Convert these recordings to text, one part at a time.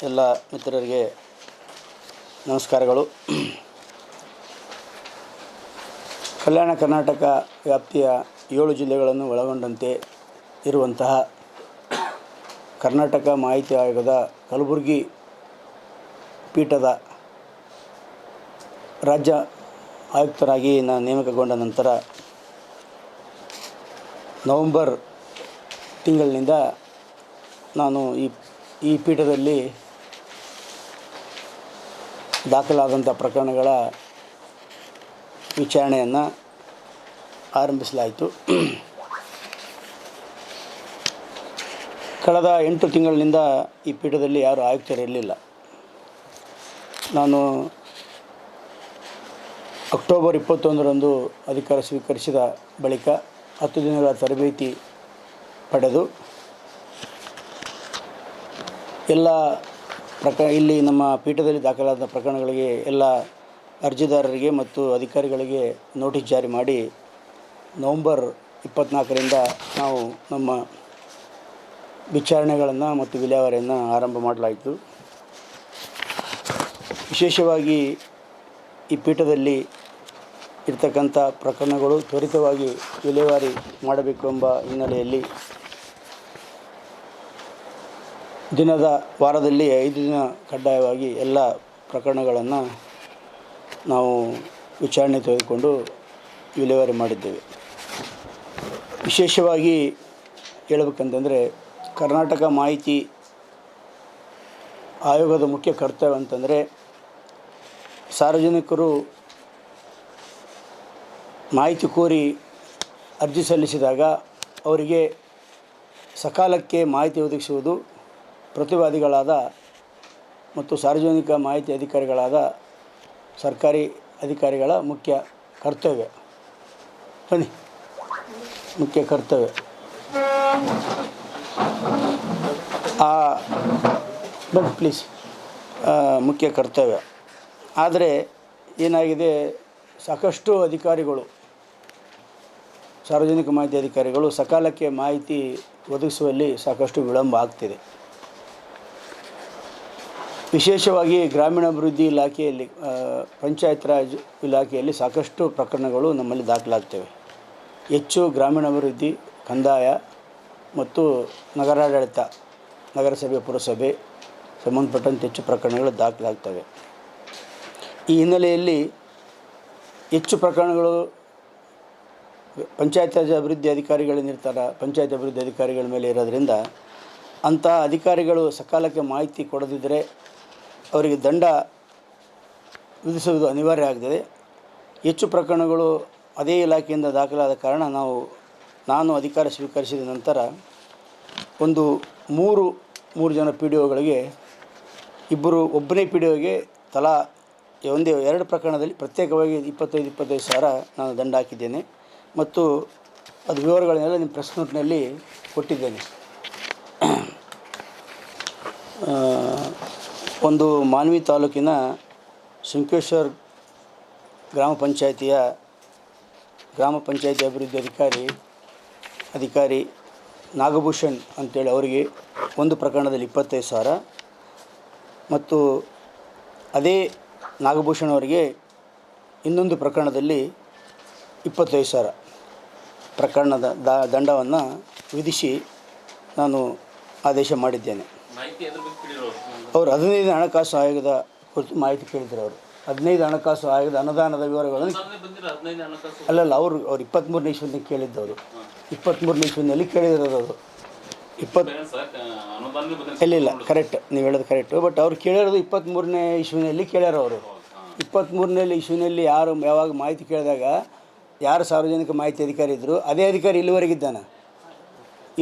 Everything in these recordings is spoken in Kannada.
ಎಲ್ಲ ಮಿತ್ರರಿಗೆ ನಮಸ್ಕಾರಗಳು. ಕಲ್ಯಾಣ ಕರ್ನಾಟಕ ವ್ಯಾಪ್ತಿಯ 7 ಜಿಲ್ಲೆಗಳನ್ನು ಒಳಗೊಂಡಂತೆ ಇರುವಂತಹ ಕರ್ನಾಟಕ ಮಾಹಿತಿ ಆಯೋಗದ ಕಲಬುರಗಿ ಪೀಠದ ರಾಜ್ಯ ಆಯುಕ್ತರಾಗಿ ನಾನು ನೇಮಕಗೊಂಡ ನಂತರ ನವೆಂಬರ್ ತಿಂಗಳಿನಿಂದ ನಾನು ಈ ಪೀಠದಲ್ಲಿ ದಾಖಲಾದಂಥ ಪ್ರಕರಣಗಳ ವಿಚಾರಣೆಯನ್ನು ಆರಂಭಿಸಲಾಯಿತು. ಕಳೆದ 8 ತಿಂಗಳಿನಿಂದ ಈ ಪೀಠದಲ್ಲಿ ಯಾರೂ ಆಯುಕ್ತರಿರಲಿಲ್ಲ. ನಾನು ಅಕ್ಟೋಬರ್ 21ರಂದು ಅಧಿಕಾರ ಸ್ವೀಕರಿಸಿದ ಬಳಿಕ 10 ದಿನಗಳ ತರಬೇತಿ ಪಡೆದು ಎಲ್ಲ ಇಲ್ಲಿ ನಮ್ಮ ಪೀಠದಲ್ಲಿ ದಾಖಲಾದ ಪ್ರಕರಣಗಳಿಗೆ ಎಲ್ಲ ಅರ್ಜಿದಾರರಿಗೆ ಮತ್ತು ಅಧಿಕಾರಿಗಳಿಗೆ ನೋಟಿಸ್ ಜಾರಿ ಮಾಡಿ ನವೆಂಬರ್ 24ರಿಂದ ನಾವು ನಮ್ಮ ವಿಚಾರಣೆಗಳನ್ನು ಮತ್ತು ವಿಲೇವಾರಿಯನ್ನು ಆರಂಭ ಮಾಡಲಾಯಿತು. ವಿಶೇಷವಾಗಿ ಈ ಪೀಠದಲ್ಲಿ ಇರ್ತಕ್ಕಂಥ ಪ್ರಕರಣಗಳು ತ್ವರಿತವಾಗಿ ವಿಲೇವಾರಿ ಮಾಡಬೇಕು ಎಂಬ ಹಿನ್ನೆಲೆಯಲ್ಲಿ ವಾರದಲ್ಲಿ 5 ದಿನ ಕಡ್ಡಾಯವಾಗಿ ಎಲ್ಲ ಪ್ರಕರಣಗಳನ್ನು ನಾವು ವಿಚಾರಣೆ ತೆಗೆದುಕೊಂಡು ವಿಲೇವಾರಿ ಮಾಡಿದ್ದೇವೆ. ವಿಶೇಷವಾಗಿ ಹೇಳಬೇಕಂತಂದರೆ ಕರ್ನಾಟಕ ಮಾಹಿತಿ ಆಯೋಗದ ಮುಖ್ಯ ಕರ್ತವ್ಯ ಅಂತಂದರೆ ಸಾರ್ವಜನಿಕರು ಮಾಹಿತಿ ಕೋರಿ ಅರ್ಜಿ ಸಲ್ಲಿಸಿದಾಗ ಅವರಿಗೆ ಸಕಾಲಕ್ಕೆ ಮಾಹಿತಿ ಒದಗಿಸುವುದು ಪ್ರತಿವಾದಿಗಳಾದ ಮತ್ತು ಸಾರ್ವಜನಿಕ ಮಾಹಿತಿ ಅಧಿಕಾರಿಗಳಾದ ಸರ್ಕಾರಿ ಅಧಿಕಾರಿಗಳ ಮುಖ್ಯ ಕರ್ತವ್ಯ. ಮುಖ್ಯ ಕರ್ತವ್ಯ ಪ್ಲೀಸ್ ಮುಖ್ಯ ಕರ್ತವ್ಯ. ಆದರೆ ಏನಾಗಿದೆ, ಸಾಕಷ್ಟು ಅಧಿಕಾರಿಗಳು ಸಾರ್ವಜನಿಕ ಮಾಹಿತಿ ಅಧಿಕಾರಿಗಳು ಸಕಾಲಕ್ಕೆ ಮಾಹಿತಿ ಒದಗಿಸುವಲ್ಲಿ ಸಾಕಷ್ಟು ವಿಳಂಬ ಆಗ್ತಿದೆ. ವಿಶೇಷವಾಗಿ ಗ್ರಾಮೀಣಾಭಿವೃದ್ಧಿ ಇಲಾಖೆಯಲ್ಲಿ ಪಂಚಾಯತ್ ರಾಜ್ ಇಲಾಖೆಯಲ್ಲಿ ಸಾಕಷ್ಟು ಪ್ರಕರಣಗಳು ನಮ್ಮಲ್ಲಿ ದಾಖಲಾಗ್ತವೆ. ಹೆಚ್ಚು ಗ್ರಾಮೀಣಾಭಿವೃದ್ಧಿ, ಕಂದಾಯ ಮತ್ತು ನಗರಾಡಳಿತ, ನಗರಸಭೆ, ಪುರಸಭೆ ಸಂಬಂಧಪಟ್ಟಂತೆ ಹೆಚ್ಚು ಪ್ರಕರಣಗಳು ದಾಖಲಾಗ್ತವೆ. ಈ ಹಿನ್ನೆಲೆಯಲ್ಲಿ ಹೆಚ್ಚು ಪ್ರಕರಣಗಳು ಪಂಚಾಯತ್ ರಾಜ್ ಅಭಿವೃದ್ಧಿ ಅಧಿಕಾರಿಗಳೇನಿರ್ತಾರೆ, ಪಂಚಾಯತ್ ಅಭಿವೃದ್ಧಿ ಅಧಿಕಾರಿಗಳ ಮೇಲೆ ಇರೋದರಿಂದ ಅಂಥ ಅಧಿಕಾರಿಗಳು ಸಕಾಲಕ್ಕೆ ಮಾಹಿತಿ ಕೊಡದಿದ್ದರೆ ಅವರಿಗೆ ದಂಡ ವಿಧಿಸುವುದು ಅನಿವಾರ್ಯ ಆಗ್ತದೆ. ಹೆಚ್ಚು ಪ್ರಕರಣಗಳು ಅದೇ ಇಲಾಖೆಯಿಂದ ದಾಖಲಾದ ಕಾರಣ ನಾನು ಅಧಿಕಾರ ಸ್ವೀಕರಿಸಿದ ನಂತರ ಮೂರು ಜನ ಪಿ ಡಿ ಒಗಳಿಗೆ ಒಬ್ಬನೇ ಪಿ ಡಿ ಒಗೆ ತಲಾ 2 ಪ್ರಕರಣದಲ್ಲಿ ಪ್ರತ್ಯೇಕವಾಗಿ 25 ಸಾವಿರ ನಾನು ದಂಡ ಹಾಕಿದ್ದೇನೆ ಮತ್ತು ಅದು ವಿವರಗಳನ್ನೆಲ್ಲ ನಿಮ್ಮ ಪ್ರೆಸ್ ನೋಟ್ನಲ್ಲಿ ಕೊಟ್ಟಿದ್ದೇನೆ. ಒಂದು ಮಾನ್ವಿ ತಾಲೂಕಿನ ಶಂಕೇಶ್ವರ್ ಗ್ರಾಮ ಪಂಚಾಯಿತಿ ಅಭಿವೃದ್ಧಿ ಅಧಿಕಾರಿ ನಾಗಭೂಷಣ್ ಅಂತೇಳಿ ಅವರಿಗೆ ಒಂದು ಪ್ರಕರಣದಲ್ಲಿ 25 ಸಾವಿರ ಮತ್ತು ಅದೇ ನಾಗಭೂಷಣ್ ಅವರಿಗೆ ಇನ್ನೊಂದು ಪ್ರಕರಣದಲ್ಲಿ 25 ಸಾವಿರ ಪ್ರಕರಣದ ದಂಡವನ್ನು ವಿಧಿಸಿ ನಾನು ಆದೇಶ ಮಾಡಿದ್ದೇನೆ. ಅವರು 15 ಹಣಕಾಸು ಆಯೋಗದ ಕುರಿತು ಮಾಹಿತಿ ಕೇಳಿದರು. ಅವರು 15 ಹಣಕಾಸು ಆಯೋಗದ ಅನುದಾನದ ವಿವರಗಳನ್ನು ಅವರು 23ನೇ ಇಸ್ವಿನಲ್ಲಿ ಕೇಳಿದ್ದವರು. 23ನೇ ಇಸ್ವಿನಲ್ಲಿ ಕೇಳಿರೋದು ಅವರು ಇಲ್ಲ ಕರೆಕ್ಟ್, ನೀವು ಹೇಳೋದು ಕರೆಕ್ಟು. ಬಟ್ ಅವ್ರು ಕೇಳಿರೋದು 23ನೇ ಇಸ್ವಿನಲ್ಲಿ ಕೇಳ್ಯಾರ. ಅವರು 23ನೇ ಇಸ್ವಿನಲ್ಲಿ ಯಾವಾಗ ಮಾಹಿತಿ ಕೇಳಿದಾಗ ಯಾರು ಸಾರ್ವಜನಿಕ ಮಾಹಿತಿ ಅಧಿಕಾರಿ ಇದ್ದರು ಅದೇ ಅಧಿಕಾರಿ ಇಲ್ಲಿವರೆಗಿದ್ದಾನೆ.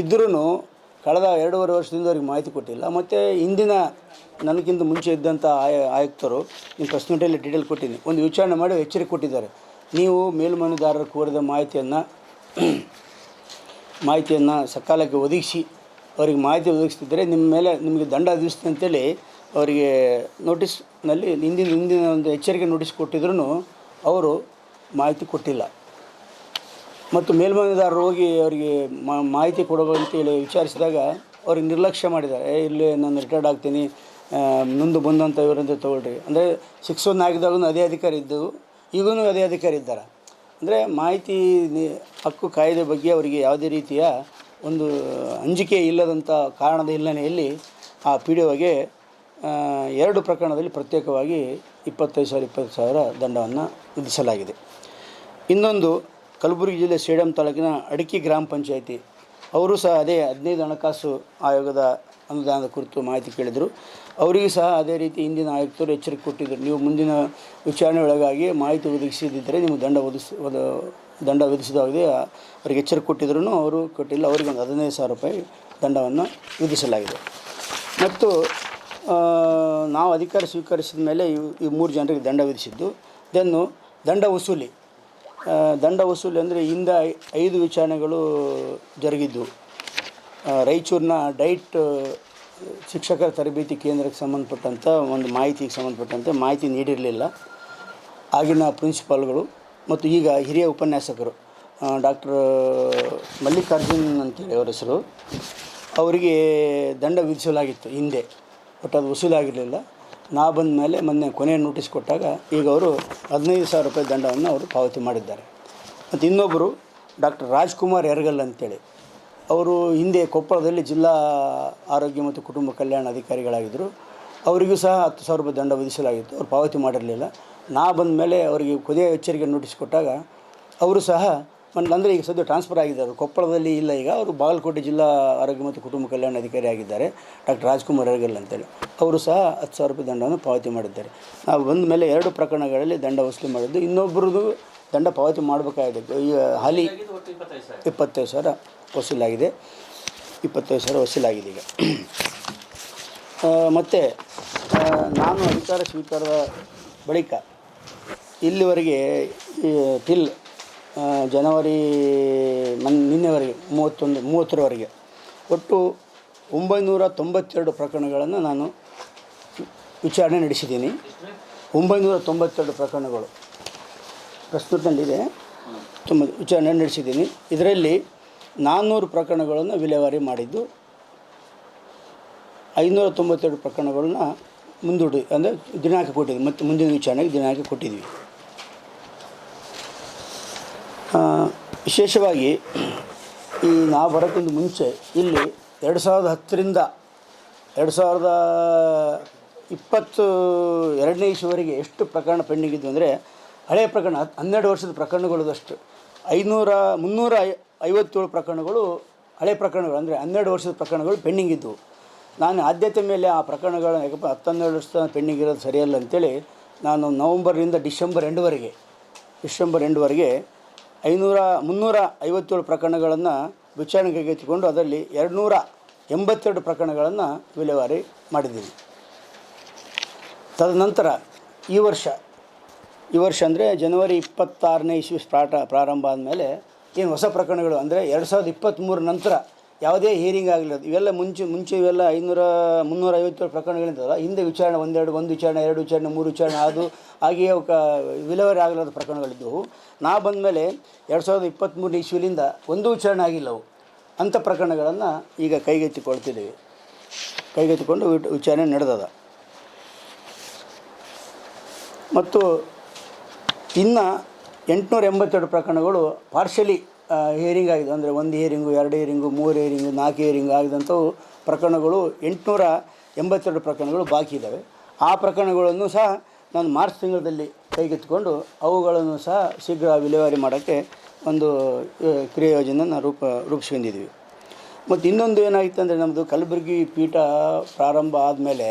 ಇದ್ದರೂ ಕಳೆದ 2.5 ವರ್ಷದಿಂದ ಅವ್ರಿಗೆ ಮಾಹಿತಿ ಕೊಟ್ಟಿಲ್ಲ. ಮತ್ತು ಹಿಂದಿನ ನನಗಿಂತ ಮುಂಚೆ ಇದ್ದಂಥ ಆಯುಕ್ತರು ನಿಮ್ಮ ಪ್ರೆಸ್ ನೋಟಲ್ಲಿ ಡೀಟೇಲ್ ಕೊಟ್ಟಿದ್ದೀನಿ, ಒಂದು ವಿಚಾರಣೆ ಮಾಡಿ ಎಚ್ಚರಿಕೆ ಕೊಟ್ಟಿದ್ದಾರೆ. ನೀವು ಮೇಲ್ಮನವಿದಾರರು ಕೋರಿದ ಮಾಹಿತಿಯನ್ನು ಸಕಾಲಕ್ಕೆ ಒದಗಿಸಿ ಅವರಿಗೆ ಮಾಹಿತಿ ಒದಗಿಸ್ತಿದ್ದರೆ ನಿಮಗೆ ದಂಡ ವಿಧಿಸ್ತೀನಿ ಅಂತೇಳಿ ಅವರಿಗೆ ನೋಟಿಸ್ನಲ್ಲಿ ಹಿಂದಿನ ಒಂದು ಎಚ್ಚರಿಕೆ ನೋಟಿಸ್ ಕೊಟ್ಟಿದ್ರೂ ಅವರು ಮಾಹಿತಿ ಕೊಟ್ಟಿಲ್ಲ. ಮತ್ತು ಮೇಲ್ಮನವಿದಾರರು ಹೋಗಿ ಅವರಿಗೆ ಮಾಹಿತಿ ಕೊಡೋದು ಅಂತೇಳಿ ವಿಚಾರಿಸಿದಾಗ ಅವ್ರಿಗೆ ನಿರ್ಲಕ್ಷ್ಯ ಮಾಡಿದ್ದಾರೆ. ಇಲ್ಲಿ ನಾನು ರಿಟೈರ್ಡ್ ಆಗ್ತೀನಿ, ಮುಂದೆ ಬಂದಂಥ ಇವರಂತ ತೊಗೊಳ್ರಿ. ಅಂದರೆ 6-1 ಆಗಿದಾಗೂ ಅದೇ ಅಧಿಕಾರಿ ಇದ್ದವು, ಈಗೂ ಅದೇ ಅಧಿಕಾರಿ ಇದ್ದಾರೆ. ಅಂದರೆ ಮಾಹಿತಿ ಹಕ್ಕು ಕಾಯ್ದೆ ಬಗ್ಗೆ ಅವರಿಗೆ ಯಾವುದೇ ರೀತಿಯ ಒಂದು ಅಂಜಿಕೆ ಇಲ್ಲದಂಥ ಕಾರಣದ ಹಿನ್ನೆಲೆಯಲ್ಲಿ ಆ ಪಿ ಡಿ ಒಗೆ 2 ಪ್ರಕರಣದಲ್ಲಿ ಪ್ರತ್ಯೇಕವಾಗಿ 25,000 ದಂಡವನ್ನು ವಿಧಿಸಲಾಗಿದೆ. ಇನ್ನೊಂದು ಕಲಬುರಗಿ ಜಿಲ್ಲೆ ಸೇಡಂ ತಾಲೂಕಿನ ಅಡಿಕೆ ಗ್ರಾಮ ಪಂಚಾಯಿತಿ ಅವರು ಸಹ ಅದೇ 15 ಹಣಕಾಸು ಆಯೋಗದ ಅನುದಾನದ ಕುರಿತು ಮಾಹಿತಿ ಕೇಳಿದರು. ಅವರಿಗೂ ಸಹ ಅದೇ ರೀತಿ ಹಿಂದಿನ ಆಯುಕ್ತರು ಎಚ್ಚರಿಕೆ ಕೊಟ್ಟಿದ್ದರು, ನೀವು ಮುಂದಿನ ವಿಚಾರಣೆ ಒಳಗಾಗಿ ಮಾಹಿತಿ ಒದಗಿಸಿದ್ದರೆ ನೀವು ದಂಡ ವಿಧಿಸಿದಾಗಿದೆ ಅವರಿಗೆ ಎಚ್ಚರಿಕೆ ಕೊಟ್ಟಿದ್ರೂ ಅವರು ಕೊಟ್ಟಿಲ್ಲ. ಅವರಿಗೆ ಒಂದು 15,000 ರೂಪಾಯಿ ದಂಡವನ್ನು ವಿಧಿಸಲಾಗಿದೆ. ಮತ್ತು ನಾವು ಅಧಿಕಾರ ಸ್ವೀಕರಿಸಿದ ಮೇಲೆ ಈ 3 ಜನರಿಗೆ ದಂಡ ವಿಧಿಸಿದ್ದು. ದೆನ್ನು ದಂಡ ವಸೂಲಿ ಅಂದರೆ ಹಿಂದೆ 5 ವಿಚಾರಣೆಗಳು ಜರುಗಿದ್ದು. ರಾಯಚೂರಿನ ಡೈಟ್ ಶಿಕ್ಷಕರ ತರಬೇತಿ ಕೇಂದ್ರಕ್ಕೆ ಸಂಬಂಧಪಟ್ಟಂಥ ಒಂದು ಮಾಹಿತಿಗೆ ಸಂಬಂಧಪಟ್ಟಂತೆ ಮಾಹಿತಿ ನೀಡಿರಲಿಲ್ಲ ಆಗಿನ ಪ್ರಿನ್ಸಿಪಾಲ್ಗಳು ಮತ್ತು ಈಗ ಹಿರಿಯ ಉಪನ್ಯಾಸಕರು ಡಾಕ್ಟರ್ ಮಲ್ಲಿಕಾರ್ಜುನ್ ಅಂತೇಳಿ ಅವರ ಹೆಸರು. ಅವರಿಗೆ ದಂಡ ವಿಧಿಸಲಾಗಿತ್ತು ಹಿಂದೆ, ಬಟ್ ಅದು ವಸೂಲಾಗಿರಲಿಲ್ಲ. ನಾ ಬಂದ ಮೇಲೆ ಮೊನ್ನೆ ಕೊನೆಯ ನೋಟಿಸ್ ಕೊಟ್ಟಾಗ ಈಗ ಅವರು 15,000 ರೂಪಾಯಿ ದಂಡವನ್ನು ಅವರು ಪಾವತಿ ಮಾಡಿದ್ದಾರೆ. ಮತ್ತು ಇನ್ನೊಬ್ಬರು ಡಾಕ್ಟರ್ ರಾಜ್ಕುಮಾರ್ ಯರಗಲ್ ಅಂತೇಳಿ, ಅವರು ಹಿಂದೆ ಕೊಪ್ಪಳದಲ್ಲಿ ಜಿಲ್ಲಾ ಆರೋಗ್ಯ ಮತ್ತು ಕುಟುಂಬ ಕಲ್ಯಾಣ ಅಧಿಕಾರಿಗಳಾಗಿದ್ದರು. ಅವರಿಗೂ ಸಹ 10,000 ರೂಪಾಯಿ ದಂಡ ವಿಧಿಸಲಾಗಿತ್ತು, ಅವರು ಪಾವತಿ ಮಾಡಿರಲಿಲ್ಲ. ನಾ ಬಂದ ಮೇಲೆ ಅವರಿಗೆ ಕೊನೆಯ ಎಚ್ಚರಿಕೆ ನೋಟಿಸ್ ಕೊಟ್ಟಾಗ ಅವರು ಸಹ ಅಂದರೆ ಈಗ ಸದ್ಯ ಟ್ರಾನ್ಸ್ಫರ್ ಆಗಿದ್ದಾರೆ, ಕೊಪ್ಪಳದಲ್ಲಿ ಇಲ್ಲ, ಈಗ ಅವರು ಬಾಗಲಕೋಟೆ ಜಿಲ್ಲಾ ಆರೋಗ್ಯ ಮತ್ತು ಕುಟುಂಬ ಕಲ್ಯಾಣ ಅಧಿಕಾರಿ ಆಗಿದ್ದಾರೆ ಡಾಕ್ಟರ್ ರಾಜ್ಕುಮಾರ್ ಯರಗಲ್ ಅಂತೇಳಿ. ಅವರು ಸಹ 10,000 ರೂಪಾಯಿ ದಂಡವನ್ನು ಪಾವತಿ ಮಾಡಿದ್ದಾರೆ. ನಾವು ಬಂದ ಮೇಲೆ 2 ಪ್ರಕರಣಗಳಲ್ಲಿ ದಂಡ ವಸೂಲಿ ಮಾಡಿದ್ದು. ಇನ್ನೊಬ್ಬರದು ದಂಡ ಪಾವತಿ ಮಾಡಬೇಕಾಗಿದೆ. ಈ ಹಾಲಿ 25,000 ವಸೂಲಾಗಿದೆ. 25,000 ವಸೂಲಾಗಿದೆ ಈಗ. ಮತ್ತು ನಾನು ಅಧಿಕಾರ ಸ್ವೀಕಾರದ ಬಳಿಕ ಇಲ್ಲಿವರೆಗೆ ಟಿಲ್ ಜನವರಿ ನಿನ್ನೆವರೆಗೆ 30ರವರೆಗೆ ಒಟ್ಟು 992 ಪ್ರಕರಣಗಳನ್ನು ನಾನು ವಿಚಾರಣೆ ನಡೆಸಿದ್ದೀನಿ. 992 ಪ್ರಕರಣಗಳು ಪ್ರಸ್ತುತದಲ್ಲಿದೆ. ವಿಚಾರಣೆ ನಡೆಸಿದ್ದೀನಿ. ಇದರಲ್ಲಿ 400 ಪ್ರಕರಣಗಳನ್ನು ವಿಲೇವಾರಿ ಮಾಡಿದ್ದು, 592 ಪ್ರಕರಣಗಳನ್ನ ಅಂದರೆ ದಿನಾಂಕ ಕೊಟ್ಟಿದ್ವಿ, ಮತ್ತು ಮುಂದಿನ ವಿಚಾರಣೆಗೆ ದಿನಾಂಕ ಕೊಟ್ಟಿದ್ವಿ. ವಿಶೇಷವಾಗಿ ಈ ನಾವು ಬರೋಕ್ಕಿಂತ ಮುಂಚೆ ಇಲ್ಲಿ 2010ರಿಂದ 2022ನೇ ಇಸ್ವಿವರೆಗೆ ಎಷ್ಟು ಪ್ರಕರಣ ಪೆಂಡಿಂಗ್ ಇದ್ದು ಅಂದರೆ, ಹಳೆಯ ಪ್ರಕರಣ 12 ವರ್ಷದ ಪ್ರಕರಣಗಳದಷ್ಟು 357 ಪ್ರಕರಣಗಳು ಹಳೆಯ ಪ್ರಕರಣಗಳು, ಅಂದರೆ 12 ವರ್ಷದ ಪ್ರಕರಣಗಳು ಪೆಂಡಿಂಗ್ ಇದ್ದವು. ನಾನು ಆದ್ಯತೆ ಮೇಲೆ ಆ ಪ್ರಕರಣಗಳನ್ನ, ಯಾಕಪ್ಪ 12 ವರ್ಷದ ಪೆಂಡಿಂಗ್ ಇರೋದು ಸರಿಯಲ್ಲ ಅಂಥೇಳಿ ನಾನು ನವಂಬರ್ನಿಂದ ಡಿಸೆಂಬರ್ ಎಂಡ್ವರೆಗೆ 357 ಪ್ರಕರಣಗಳನ್ನು ವಿಚಾರಣೆಗೆ ಕೈಗೆತ್ತಿಕೊಂಡು ಅದರಲ್ಲಿ 282 ಪ್ರಕರಣಗಳನ್ನು ವಿಲೇವಾರಿ ಮಾಡಿದ್ದೀವಿ. ತದನಂತರ ಈ ವರ್ಷ ಅಂದರೆ ಜನವರಿ 26ನೇ ಇಸ್ವಿ ಪ್ರಾರಂಭ ಆದಮೇಲೆ ಏನು ಹೊಸ ಪ್ರಕರಣಗಳು ಅಂದರೆ 2023 ನಂತರ ಯಾವುದೇ ಹಿಯರಿಂಗ್ ಆಗಲಿಲ್ಲ. ಇವೆಲ್ಲ ಮುಂಚೆ ಇವೆಲ್ಲ 357 ಪ್ರಕರಣಗಳಿಂದಲ್ಲ, ಹಿಂದೆ ವಿಚಾರಣೆ ಒಂದು ವಿಚಾರಣೆ, 2 ವಿಚಾರಣೆ, 3 ವಿಚಾರಣೆ ಅದು ಹಾಗೆಯೇ ವಿಲೇವಾರಿ ಆಗಲಾದ ಪ್ರಕರಣಗಳಿದ್ದವು. ನಾ ಬಂದ ಮೇಲೆ 2023 ಇಸ್ವಿಲಿಂದ ಒಂದು ವಿಚಾರಣೆ ಆಗಿಲ್ಲವು. ಅಂಥ ಪ್ರಕರಣಗಳನ್ನು ಈಗ ಕೈಗೆತ್ತಿಕೊಂಡು ವಿಚಾರಣೆ ನಡೆದದ. ಮತ್ತು ಇನ್ನು 882 ಪ್ರಕರಣಗಳು ಪಾರ್ಷಲಿ ಹಿಯರಿಂಗ್ ಆಗಿದೆ. ಅಂದರೆ 1 ಹಿಯರಿಂಗು, 2 ಹಿಯರಿಂಗು, 3 ಹಿಯರಿಂಗು, 4 ಹಿಯರಿಂಗ್ ಆಗಿದಂಥವು ಪ್ರಕರಣಗಳು 882 ಪ್ರಕರಣಗಳು ಬಾಕಿ ಇದ್ದಾವೆ. ಆ ಪ್ರಕರಣಗಳನ್ನು ಸಹ ನಾನು ಮಾರ್ಚ್ ತಿಂಗಳಲ್ಲಿ ಕೈಗೆತ್ತಿಕೊಂಡು ಅವುಗಳನ್ನು ಸಹ ಶೀಘ್ರ ವಿಲೇವಾರಿ ಮಾಡೋಕ್ಕೆ ಒಂದು ಕ್ರಿಯಾಯೋಜನೆಯನ್ನು ರೂಪಿಸ್ಕೊಂಡಿದ್ವಿ. ಮತ್ತು ಇನ್ನೊಂದು ಏನಾಗಿತ್ತು ಅಂದರೆ, ನಮ್ಮದು ಕಲಬುರಗಿ ಪೀಠ ಪ್ರಾರಂಭ ಆದಮೇಲೆ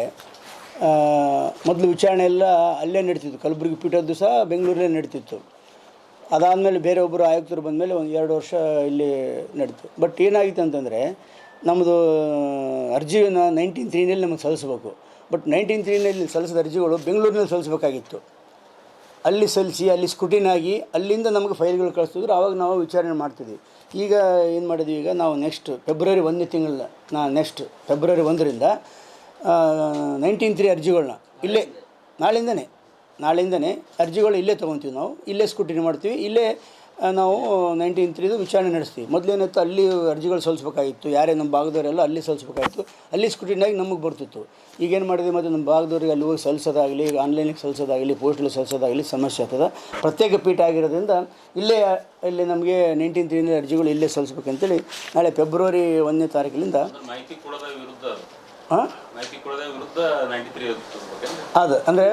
ಮೊದಲು ವಿಚಾರಣೆ ಎಲ್ಲ ಅಲ್ಲೇ ನಡೀತಿತ್ತು. ಕಲಬುರಗಿ ಪೀಠದ್ದು ಸಹ ಬೆಂಗಳೂರಲ್ಲೇ ನಡೀತಿತ್ತು. ಅದಾದಮೇಲೆ ಬೇರೆ ಒಬ್ಬರು ಆಯುಕ್ತರು ಬಂದಮೇಲೆ 1-2 ವರ್ಷ ಇಲ್ಲಿ ನಡೀತು. ಬಟ್ ಏನಾಗಿತ್ತು ಅಂತಂದರೆ, ನಮ್ಮದು ಅರ್ಜಿಯನ್ನು 19(3) ನಮಗೆ ಸಲ್ಲಿಸಬೇಕು. ಬಟ್ 19(3) ಸಲ್ಲಿಸಿದ ಅರ್ಜಿಗಳು ಬೆಂಗಳೂರಿನಲ್ಲಿ ಸಲ್ಲಿಸಬೇಕಾಗಿತ್ತು. ಅಲ್ಲಿ ಸಲ್ಲಿಸಿ ಅಲ್ಲಿ ಸ್ಕ್ರೂಟಿನಾಗಿ ಅಲ್ಲಿಂದ ನಮಗೆ ಫೈಲ್ಗಳು ಕಳಿಸ್ತಿದ್ರು. ಆವಾಗ ನಾವು ವಿಚಾರಣೆ ಮಾಡ್ತಿದ್ವಿ. ಈಗ ಏನು ಮಾಡಿದ್ವಿ, ಈಗ ನಾವು ಫೆಬ್ರವರಿ 1ರಿಂದ 19(3) ಅರ್ಜಿಗಳನ್ನ ಇಲ್ಲೇ ನಾಳೆಯಿಂದನೇ ಅರ್ಜಿಗಳು ಇಲ್ಲೇ ತೊಗೊತೀವಿ. ನಾವು ಇಲ್ಲೇ ಸ್ಕ್ರೂಟಿನಿ ಮಾಡ್ತೀವಿ, ಇಲ್ಲೇ ನಾವು 19(3) ವಿಚಾರಣೆ ನಡೆಸ್ತೀವಿ. ಮೊದಲೇನಿತ್ತು, ಅಲ್ಲಿ ಅರ್ಜಿಗಳು ಸಲ್ಲಿಸ್ಬೇಕಾಗಿತ್ತು, ಯಾರೇ ನಮ್ಮ ಭಾಗದವರೆಲ್ಲ ಅಲ್ಲಿ ಸಲ್ಲಿಸ್ಬೇಕಾಗಿತ್ತು, ಅಲ್ಲಿ ಸ್ಕ್ರೂಟಿನಾಗಿ ನಮಗೆ ಬರ್ತಿತ್ತು. ಈಗೇನು ಮಾಡಿದೆ, ಮತ್ತು ನಮ್ಮ ಭಾಗದವ್ರಿಗೆ ಅಲ್ಲಿ ಹೋಗಿ ಸಲ್ಲಿಸೋದಾಗಲಿ, ಆನ್ಲೈನಿಗೆ ಸಲ್ಲಿಸೋದಾಗಲಿ, ಪೋಸ್ಟಲ್ಲಿ ಸಲ್ಲಿಸೋದಾಗಲಿ ಸಮಸ್ಯೆ ಆಗ್ತದೆ. ಪ್ರತ್ಯೇಕ ಪೀಠ ಆಗಿರೋದ್ರಿಂದ ಇಲ್ಲಿ ನಮಗೆ 19(3) ಅರ್ಜಿಗಳು ಇಲ್ಲೇ ಸಲ್ಲಿಸ್ಬೇಕಂತೇಳಿ ನಾಳೆ ಫೆಬ್ರವರಿ 1ನೇ ತಾರೀಕಿನಿಂದ ಹಾಂ ಅದು ಅಂದರೆ